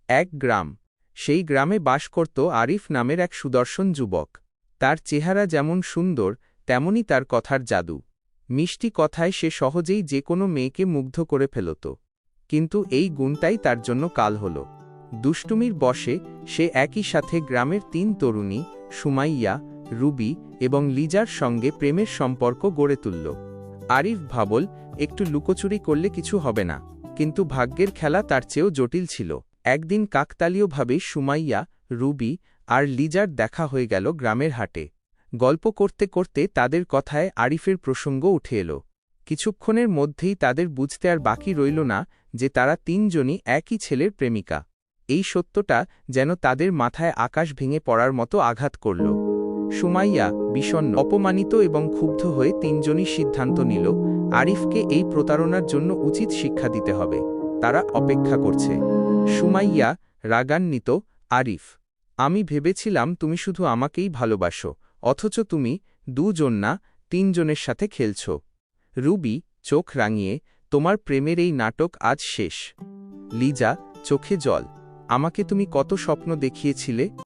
এক গ্রাম। সেই গ্রামে বাস করত আরিফ নামের এক সুদর্শন যুবক। তার চেহারা যেমন সুন্দর, তেমনি তার কথার জাদু। মিষ্টি কথায় সে সহজেই যে কোনো মেয়েকে মুগ্ধ করে ফেলত। কিন্তু এই গুণটাই তার জন্য কাল হল। দুষ্টুমির বশে সে একই সাথে গ্রামের ৩ তরুণী, সুমাইয়া, রুবি এবং লিজার সঙ্গে প্রেমের সম্পর্ক গড়ে তুলল। আরিফ ভাবল, একটু লুকোচুরি করলে কিছু হবে না, কিন্তু ভাগ্যের খেলা তার চেয়েও জটিল ছিল। একদিন কাকতালীয়ভাবে সুমাইয়া, রুবি আর লিজার দেখা হয়ে গেল গ্রামের হাটে। গল্প করতে করতে তাদের কথায় আরিফের প্রসঙ্গ উঠে এলো। কিছুক্ষণের মধ্যেই তাদের বুঝতে আর বাকি রইল না যে তারা ৩ জনই একই ছেলের প্রেমিকা। এই সত্যটা যেন তাদের মাথায় আকাশ ভেঙে পড়ার মতো আঘাত করল। সুমাইয়া বিষণ্ণ, অপমানিত এবং ক্ষুব্ধ হয়ে ৩ জনই সিদ্ধান্ত নিল আরিফকে এই প্রতারণার জন্য উচিত শিক্ষা দিতে হবে। তারা অপেক্ষা করছে। সুমাইয়া রাগান্বিত, আরিফ, আমি ভেবেছিলাম তুমি শুধু আমাকেই ভালোবাসো, অথচ তুমি ২ জন না ৩ জনের সাথে খেলছ। রুবি চোখ রাঙিয়ে, তোমার প্রেমের এই নাটক আজ শেষ। লিজা চোখে জল, আমাকে তুমি কত স্বপ্ন দেখিয়েছিলে।